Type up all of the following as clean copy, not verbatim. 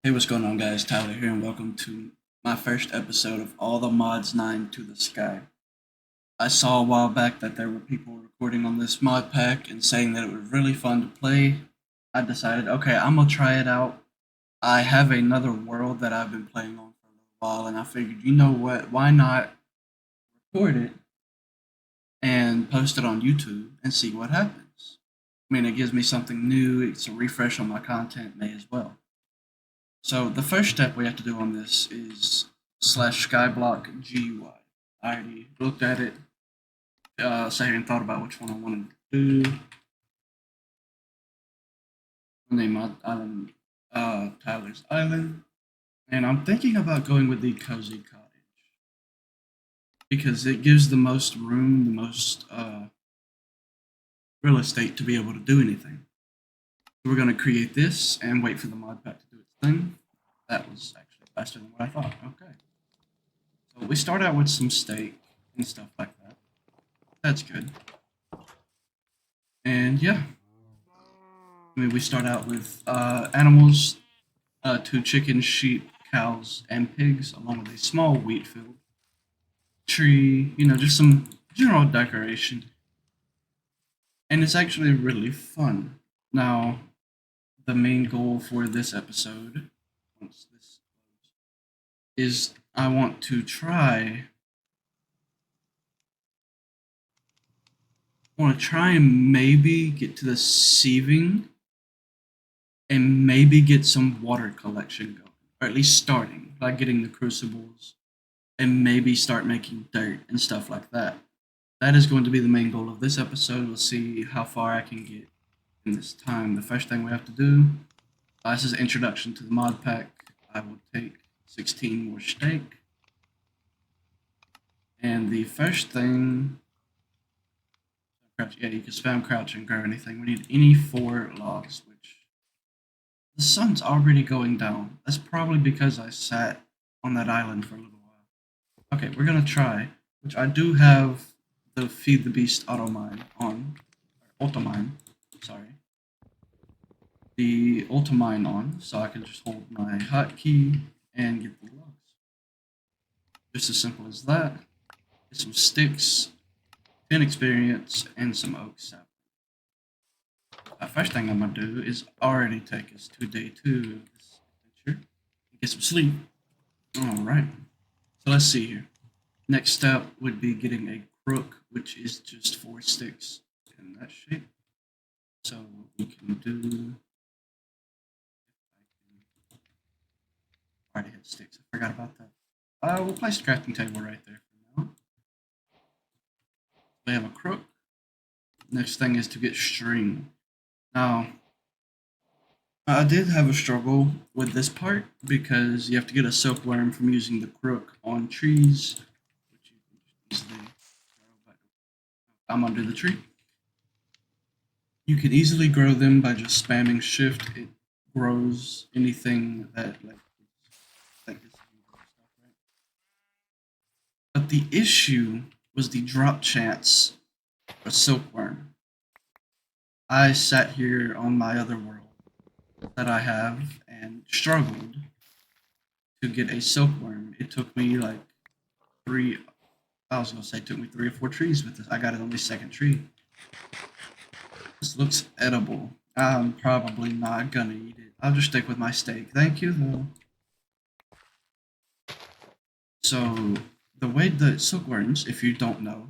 Hey, what's going on, guys? Tyler here, and welcome to my first episode of All the Mods 9 to the Sky. I saw a while back that there were people recording on this mod pack and saying that it was really fun to play. I decided, okay, I'm gonna try it out. I have another world that I've been playing on for a little while, and I figured, you know what, why not record it and post it on YouTube and see what happens? I mean, it gives me something new, it's a refresh on my content, may as well. So the first step we have to do on this is /skyblock GUI. I already looked at it, sat here and thought about which one I wanted to do. I'll name my island Tyler's Island. And I'm thinking about going with the Cozy Cottage because it gives the most room, the most real estate to be able to do anything. So we're going to create this and wait for the mod pack to do its thing. That was actually faster than what I thought. Okay. So we start out with some steak and stuff like that. That's good. And yeah, I mean, we start out with animals, two chickens, sheep, cows, and pigs, along with a small wheat field, tree, just some general decoration. And it's actually really fun. Now, the main goal for this episode, once this is I want to try and maybe get to the sieving and maybe get some water collection going, or at least starting, like getting the crucibles, and maybe start making dirt and stuff like that. That is going to be the main goal of this episode. We'll see how far I can get in this time. The first thing we have to do, this is introduction to the mod pack. I will take 16 more steak. And the first thing, yeah, you can spam crouch and grow anything. We need any 4 logs, which the sun's already going down. That's probably because I sat on that island for a little while. Okay, we're gonna try, which I do have the Feed the Beast auto mine on, or Ultimine, sorry. The Ultimine on, so I can just hold my hotkey and get the logs. Just as simple as that. Get some sticks, 10 experience, and some oak sap. First thing I'm gonna do is already take us to day 2 of this adventure. Get some sleep. Alright. So let's see here. Next step would be getting a crook, which is just 4 sticks in that shape. So what we can do, I already had sticks. I forgot about that. We'll place the crafting table right there for now. We have a crook. Next thing is to get string. Now, I did have a struggle with this part because you have to get a silkworm from using the crook on trees, which you can just easily grow. I'm under the tree. You can easily grow them by just spamming shift. It grows anything that like this. But the issue was the drop chance for silkworm. I sat here on my other world that I have and struggled to get a silkworm. It took me like three. I was gonna say it took me 3 or 4 trees with this. I got it on the second tree. This looks edible. I'm probably not gonna eat it. I'll just stick with my steak. Thank you though. So the way the silkworms, if you don't know,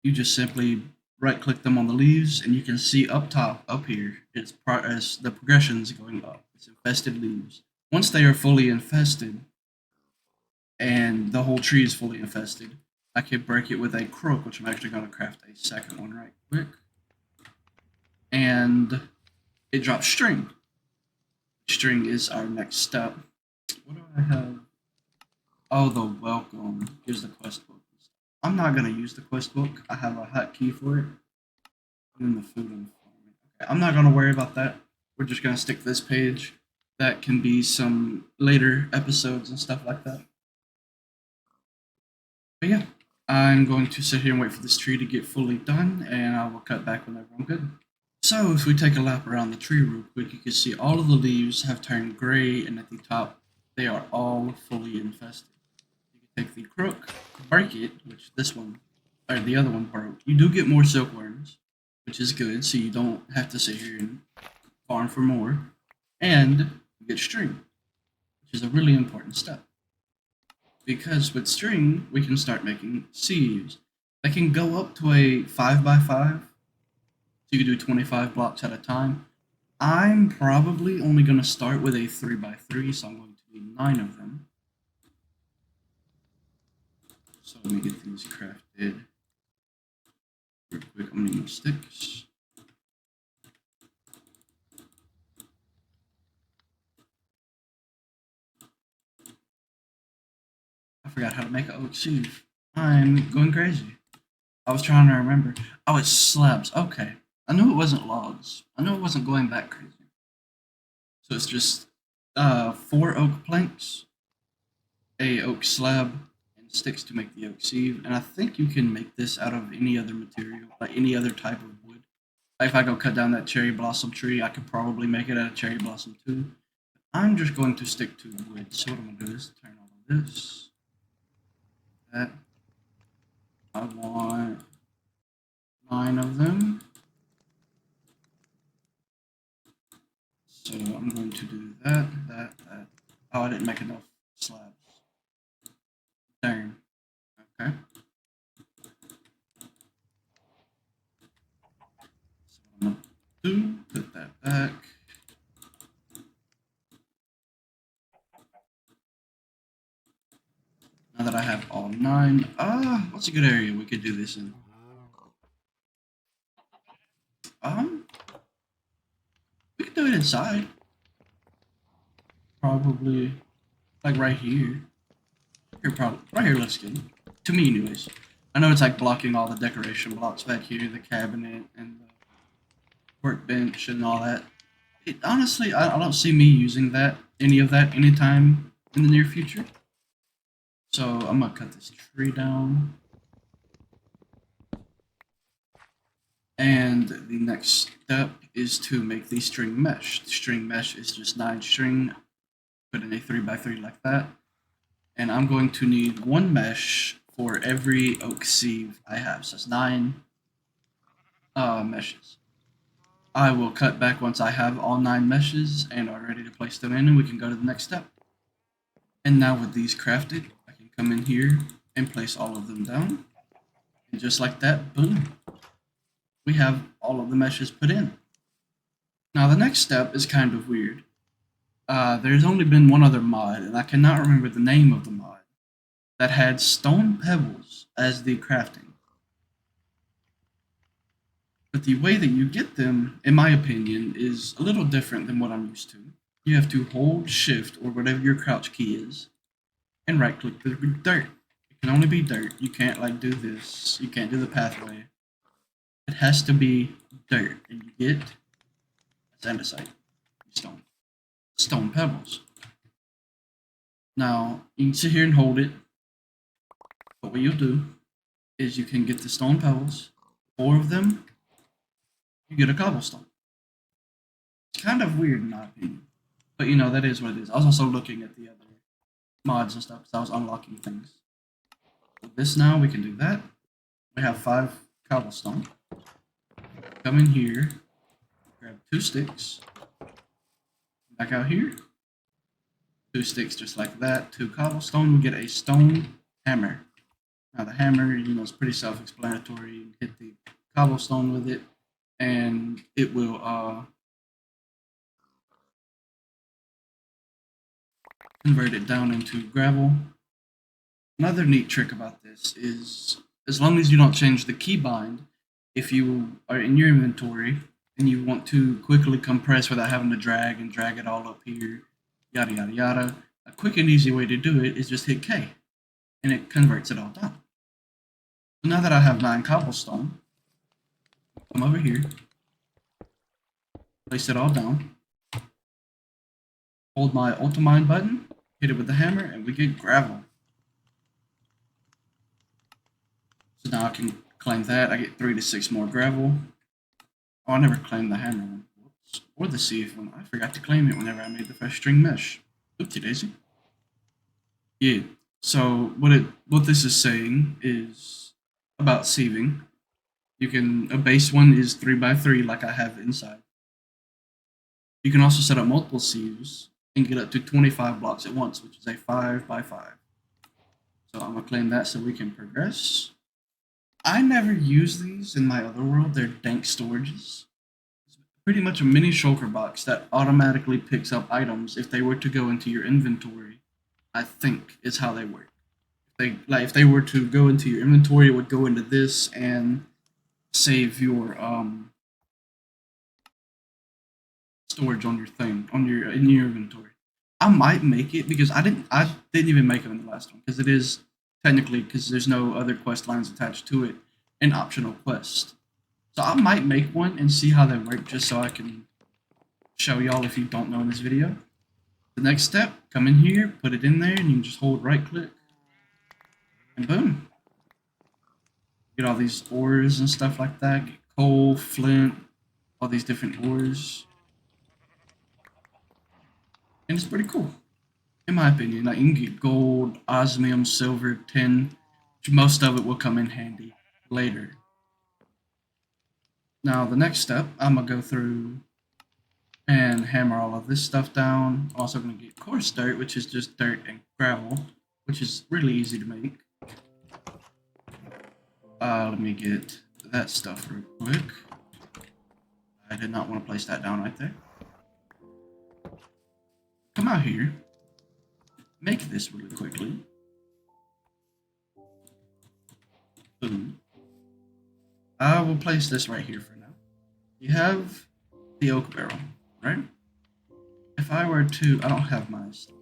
you just simply right click them on the leaves and you can see up top, up here, as the progressions going up. It's infested leaves. Once they are fully infested and the whole tree is fully infested, I can break it with a crook, which I'm actually going to craft a second one right quick. And it drops string. String is our next step. What do I have? Oh, the welcome. Here's the quest book. I'm not going to use the quest book. I have a hotkey for it. And then the food and farming. Okay, I'm not going to worry about that. We're just going to stick to this page. That can be some later episodes and stuff like that. But yeah, I'm going to sit here and wait for this tree to get fully done, and I will cut back whenever I'm good. So if we take a lap around the tree real quick, you can see all of the leaves have turned gray, and at the top, they are all fully infested. You can take the crook, break it, which this one, or the other one broke. You do get more silkworms, which is good, so you don't have to sit here and farm for more. And you get string, which is a really important step. Because with string, we can start making CUs. They can go up to a 5x5, so you can do 25 blocks at a time. I'm probably only going to start with a 3x3, so I'm going to need 9 of them. So let me get these crafted real quick. I'm going to need more sticks. I forgot how to make an oak sieve. I'm going crazy. I was trying to remember. Oh, it's slabs. Okay. I knew it wasn't logs. I knew it wasn't going that crazy. So it's just 4 oak planks, a oak slab, and sticks to make the oak sieve. And I think you can make this out of any other material, like any other type of wood. Like if I go cut down that cherry blossom tree, I could probably make it out of cherry blossom too. I'm just going to stick to wood. So what I'm going to do is turn all of this. That. I want 9 of them. So I'm going to do that. Oh, I didn't make enough slabs. Darn. Okay. So what I'm going to do, put that back. Now that I have all 9, what's a good area we could do this in? We could do it inside. Probably, like right here. Right here looks good. To me, anyways. I know it's like blocking all the decoration blocks back here, the cabinet and the workbench and all that. Honestly, I don't see me using any of that anytime in the near future. So I'm gonna cut this tree down. And the next step is to make the string mesh. The string mesh is just 9 string, put in a 3x3 like that. And I'm going to need 1 mesh for every oak sieve I have. So it's 9 meshes. I will cut back once I have all 9 meshes and are ready to place them in, and we can go to the next step. And now with these crafted, I can come in here and place all of them down. And just like that, boom, we have all of the meshes put in. Now the next step is kind of weird. There's only been one other mod, and I cannot remember the name of the mod, that had stone pebbles as the crafting. But the way that you get them, in my opinion, is a little different than what I'm used to. You have to hold shift or whatever your crouch key is and right click the dirt. It can only be dirt. You can't like do this. You can't do the pathway. It has to be dirt. And you get andesite, stone pebbles. Now you can sit here and hold it. But what you'll do is you can get the stone pebbles, 4 of them, you get a cobblestone. It's kind of weird in my opinion. But you know, that is what it is. I was also looking at the other mods and stuff because I was unlocking things. With this now, we can do that. We have 5 cobblestone. Come in here, grab 2 sticks. Back out here. 2 sticks just like that. 2 cobblestone, we get a stone hammer. Now the hammer, you know, is pretty self-explanatory. You hit the cobblestone with it, and it will convert it down into gravel. Another neat trick about this is, as long as you don't change the keybind, if you are in your inventory and you want to quickly compress without having to drag it all up here, yada yada yada, a quick and easy way to do it is just hit K, and it converts it all down. So now that I have 9 cobblestone, come over here, place it all down, hold my ultimine button, hit it with the hammer, and we get gravel. So now I can claim that. I get 3 to 6 more gravel. Oh, I never claimed the hammer one. Whoops. Or the sieve one. I forgot to claim it whenever I made the first string mesh. Oopsie daisy. Yeah. So what this is saying is about sieving. You can a base one is 3x3 like I have inside. You can also set up multiple sieves and get up to 25 blocks at once, which is a 5x5. So I'm gonna claim that so we can progress. I never use these in my other world. They're dank storages. It's pretty much a mini shulker box that automatically picks up items if they were to go into your inventory. I think is how they work. If they were to go into your inventory, it would go into this and save your storage on your thing in your inventory. I might make it because I didn't even make it in the last one because it is technically because there's no other quest lines attached to it, an optional quest. So I might make one and see how they work just so I can show y'all if you don't know in this video. The next step, come in here, put it in there, and you can just hold right click and boom. Get all these ores and stuff like that. Get coal, flint, all these different ores. And it's pretty cool, in my opinion. Like, you can get gold, osmium, silver, tin. Most of it will come in handy later. Now, the next step, I'm going to go through and hammer all of this stuff down. Also going to get coarse dirt, which is just dirt and gravel, which is really easy to make. Let me get that stuff real quick. I did not want to place that down right there. Come out here. Make this really quickly. Boom. I will place this right here for now. You have the oak barrel, right? If I were to, I don't have my stuff.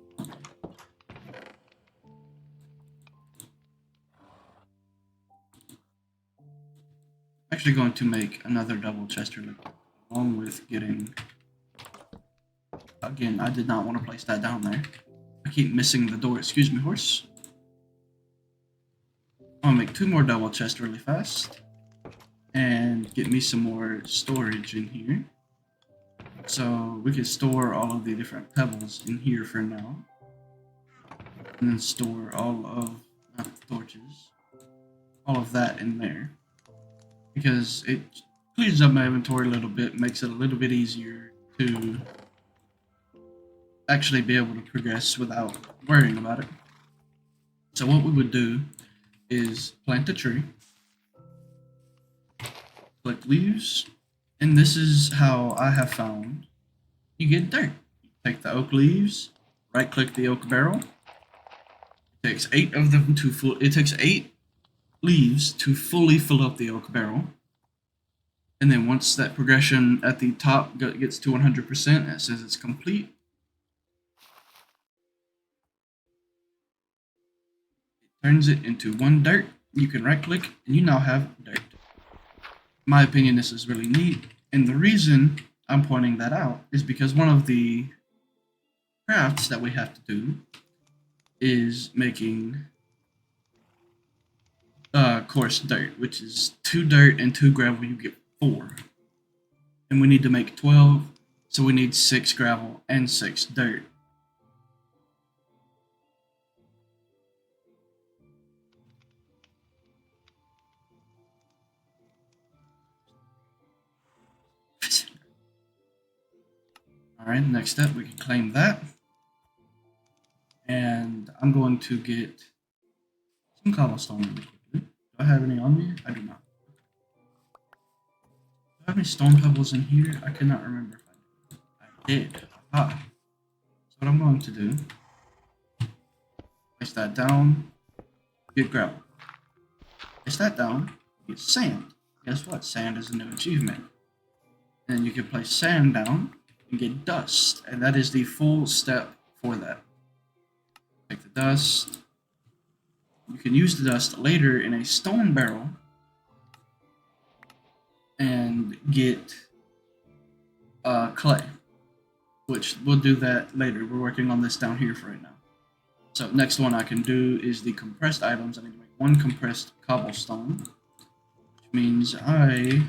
I'm actually going to make another double chest really quick, along with getting. Again, I did not want to place that down there. I keep missing the door. Excuse me, horse. I'm gonna make 2 more double chests really fast. And get me some more storage in here. So we can store all of the different pebbles in here for now. And then store all of, not the torches, all of that in there. Because it cleans up my inventory a little bit, makes it a little bit easier to actually be able to progress without worrying about it. So what we would do is plant a tree, collect leaves, and this is how I have found you get dirt. You take the oak leaves, right click the oak barrel. It takes 8 of them to full. It takes 8 leaves to fully fill up the oak barrel. And then once that progression at the top gets to 100%, it says it's complete. It turns it into 1 dirt. You can right click and you now have dirt. In my opinion, this is really neat. And the reason I'm pointing that out is because one of the crafts that we have to do is making coarse dirt, which is 2 dirt and 2 gravel. You get 4. And we need to make 12, so we need 6 gravel and 6 dirt. Alright, next up we can claim that. And I'm going to get some cobblestone really quickly. Do I have any on me? I do not. Do I have any stone pebbles in here? I cannot remember if I did. I did. Aha. So what I'm going to do, place that down, get gravel. Place that down, get sand. Guess what? Sand is a new achievement. And you can place sand down and get dust. And that is the full step for that. Take the dust. You can use the dust later in a stone barrel and get clay, which we'll do that later. We're working on this down here for right now. So next one I can do is the compressed items. I need to make 1 compressed cobblestone, which means I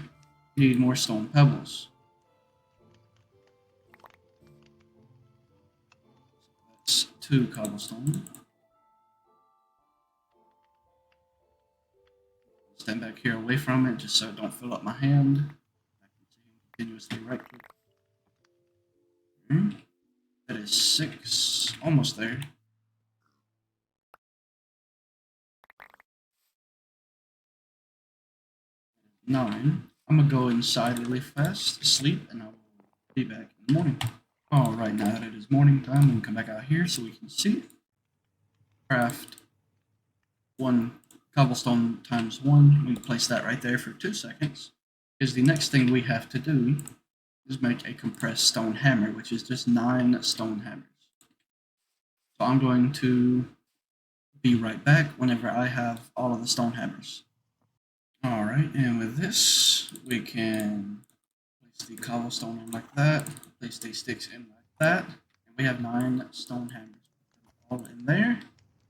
We need more stone pebbles. That's 2 cobblestone. Stand back here away from it just so it don't fill up my hand. I can continuously right click. That is 6, almost there. 9. I'm gonna go inside really fast, sleep, and I will be back in the morning. Alright, now that it is morning time, we can come back out here so we can see. Craft 1 cobblestone times 1. We can place that right there for 2 seconds. Because the next thing we have to do is make a compressed stone hammer, which is just 9 stone hammers. So I'm going to be right back whenever I have all of the stone hammers. Alright, and with this, we can place the cobblestone in like that, place the sticks in like that, and we have 9 stone hammers. All in there,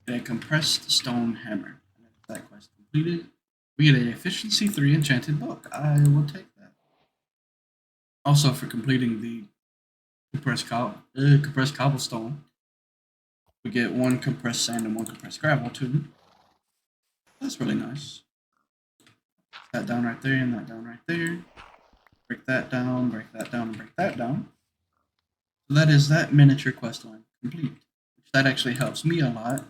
get a compressed stone hammer. And that quest completed. We get a efficiency 3 enchanted book. I will take that. Also, for completing the compressed cobblestone, we get 1 compressed sand and 1 compressed gravel too. That's really nice. That down right there and that down right there. Break that down, break that down, and break that down. So that is that miniature quest line complete. Which that actually helps me a lot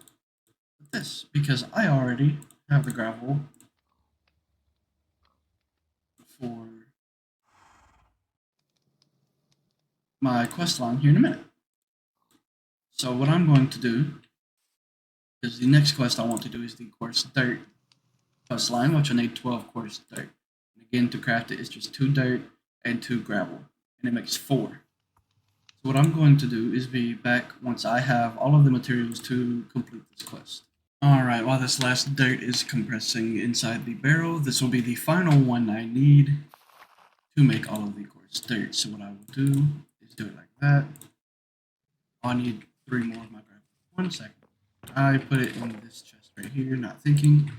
with this, because I already have the gravel for my quest line here in a minute. So what I'm going to do is the next quest I want to do is the coarse dirt quest line, which I need 12 coarse dirt. And again, to craft it is just 2 dirt and 2 gravel, and it makes 4. So what I'm going to do is be back once I have all of the materials to complete this quest. Alright, while this last dirt is compressing inside the barrel, this will be the final one I need to make all of the coarse dirt. So what I will do is do it like that. I need 3 more of my gravel. 1 second. I put it in this chest right here, not thinking.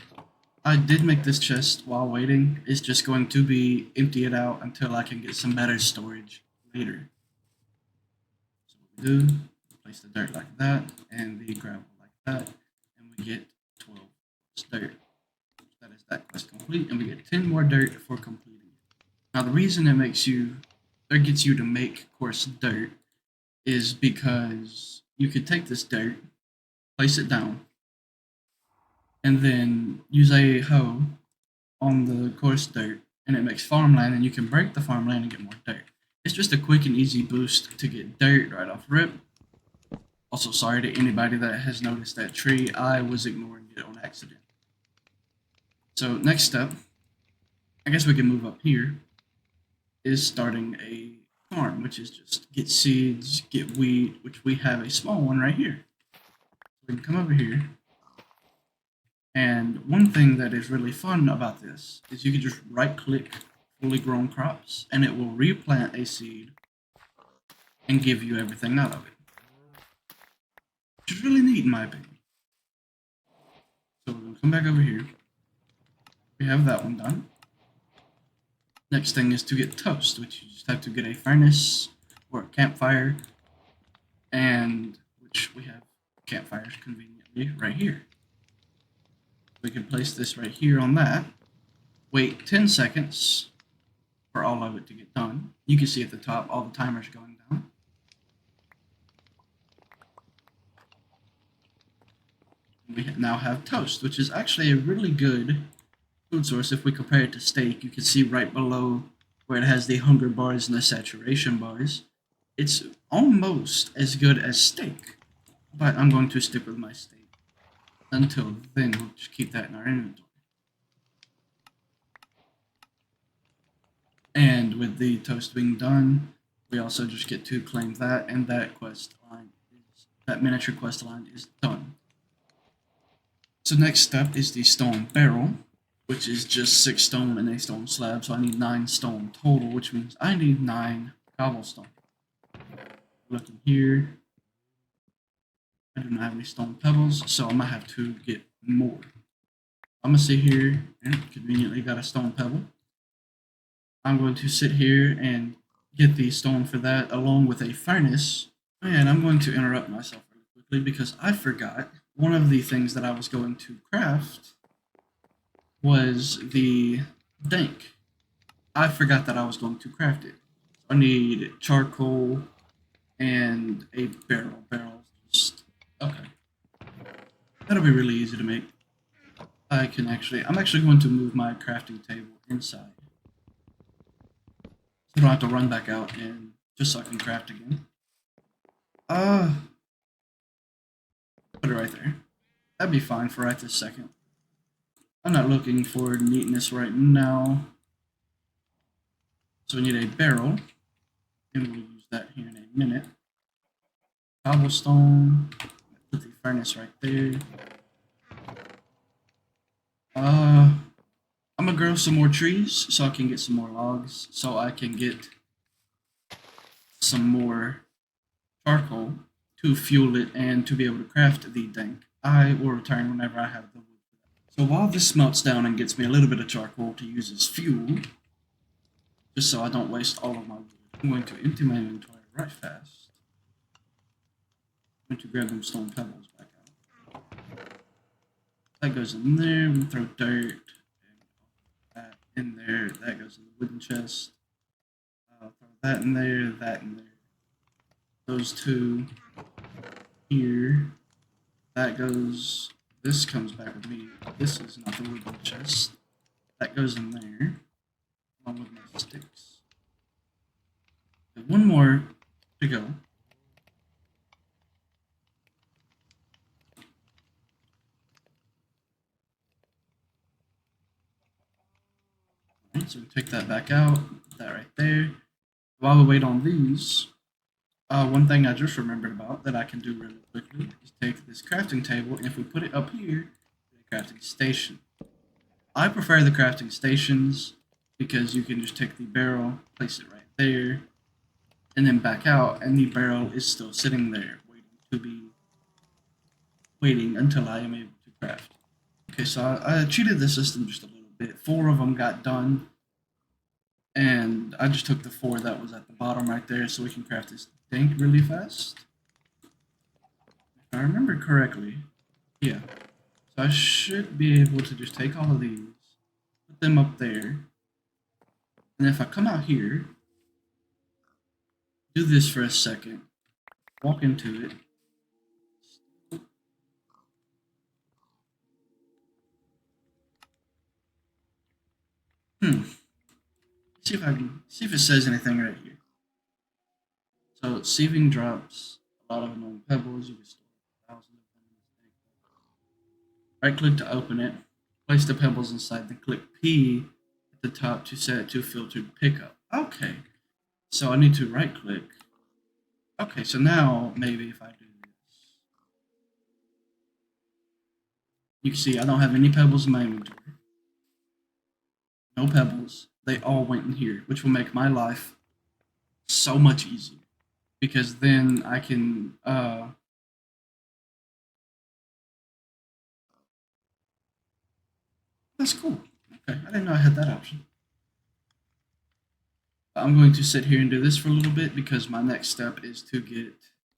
I did make this chest while waiting. It's just going to be empty it out until I can get some better storage later. So what we do, place the dirt like that, and the gravel like that, and we get 12 dirt. That is that quest complete, and we get 10 more dirt for completing it. Now the reason it makes you, or gets you to make coarse dirt, is because you could take this dirt, place it down, and then use a hoe on the coarse dirt, and it makes farmland, and you can break the farmland and get more dirt. It's just a quick and easy boost to get dirt right off rip. Also, sorry to anybody that has noticed that tree. I was ignoring it on accident. So next step, I guess we can move up here, is starting a farm, which is just get seeds, get wheat, which we have a small one right here. We can come over here. And one thing that is really fun about this is you can just right click fully grown crops and it will replant a seed and give you everything out of it. Which is really neat in my opinion. So we're going to come back over here. We have that one done. Next thing is to get toast, which you just have to get a furnace or a campfire, and which we have campfires conveniently right here. We can place this right here on that, wait 10 seconds for all of it to get done. You can see at the top all the timers going down. We now have toast, which is actually a really good food source. If we compare it to steak, you can see right below where it has the hunger bars and the saturation bars. It's almost as good as steak, but I'm going to stick with my steak. Until then, we'll just keep that in our inventory. And with the toast being done, we also just get to claim that, and that quest line is, that miniature quest line is done. So next step is the stone barrel, which is just 6 stone and a stone slab. So I need 9 stone total, which means I need 9 cobblestone. Looking here, I do not have any stone pebbles, so I'm gonna have to get more. I'm gonna sit here and conveniently got a stone pebble. I'm going to sit here and get the stone for that along with a furnace. And I'm going to interrupt myself really quickly because I forgot one of the things that I was going to craft was the dank. I forgot that I was going to craft it. I need charcoal and a barrel. Just okay. That'll be really easy to make. I'm actually going to move my crafting table inside. So I don't have to run back out and just so I can craft again. Put it right there. That'd be fine for right this second. I'm not looking for neatness right now. So we need a barrel, and we'll use that here in a minute. Cobblestone, put the furnace right there. I'm gonna grow some more trees so I can get some more logs, so I can get some more charcoal to fuel it and to be able to craft the dank. I will return whenever I have the wood. So while this melts down and gets me a little bit of charcoal to use as fuel, just so I don't waste all of my wood, I'm going to empty my inventory right fast. I'm going to grab them stone pebbles back out. That goes in there. We throw dirt and that in there. That goes in the wooden chest. I'll throw that in there, that in there. Those two here. That goes. This comes back with me. This is not the wooden chest. That goes in there, along with my sticks. Okay, one more to go. Alright, so we take that back out. Put that right there. While we wait on these, one thing I just remembered about that I can do really quickly is take this crafting table, and if we put it up here, the crafting station. I prefer the crafting stations because you can just take the barrel, place it right there, and then back out, and the barrel is still sitting there, waiting until I am able to craft. Okay, so I cheated the system just a little bit. 4 of them got done, and I just took the 4 that was at the bottom right there so we can craft this dank really fast. If I remember correctly, yeah. So I should be able to just take all of these, put them up there, and if I come out here, do this for a second, walk into it, see if it says anything right here. So sieving drops a lot of annoying pebbles. You can store 1,000 of them in this thing. Right click to open it. Place the pebbles inside. Then click P at the top to set it to filtered pickup. Okay. So I need to right click. Okay, so now maybe if I do this, you can see I don't have any pebbles in my inventory. No pebbles. They all went in here, which will make my life so much easier. Because then I can that's cool. Okay, I didn't know I had that option. I'm going to sit here and do this for a little bit because my next step is to get.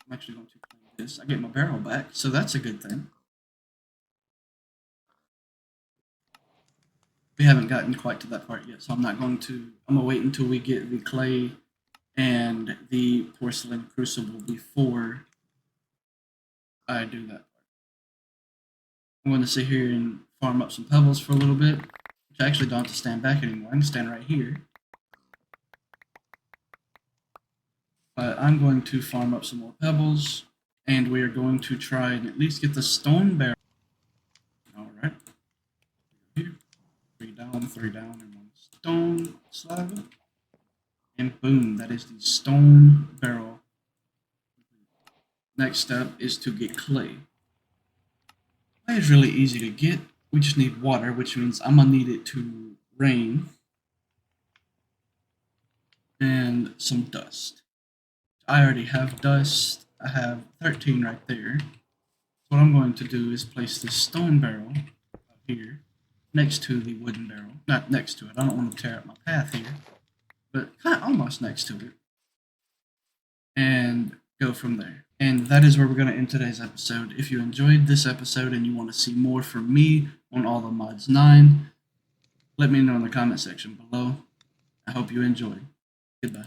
I'm actually going to clean this. I get my barrel back, so that's a good thing. We haven't gotten quite to that part yet, so I'm not going to. I'm gonna wait until we get the clay and the porcelain crucible before I do that part. I'm going to sit here and farm up some pebbles for a little bit, which I actually don't have to stand back anymore. I can stand right here. But I'm going to farm up some more pebbles, and we are going to try and at least get the stone barrel. Alright. Here. 3 down, and 1 stone slab. And boom, that is the stone barrel. Next step is to get clay. Clay is really easy to get. We just need water, which means I'm going to need it to rain. And some dust. I already have dust. I have 13 right there. So what I'm going to do is place this stone barrel up here next to the wooden barrel. Not next to it. I don't want to tear up my path here. but kind of almost next to it, and go from there. And that is where we're going to end today's episode. If you enjoyed this episode and you want to see more from me on All the Mods 9, let me know in the comment section below. I hope you enjoy. Goodbye.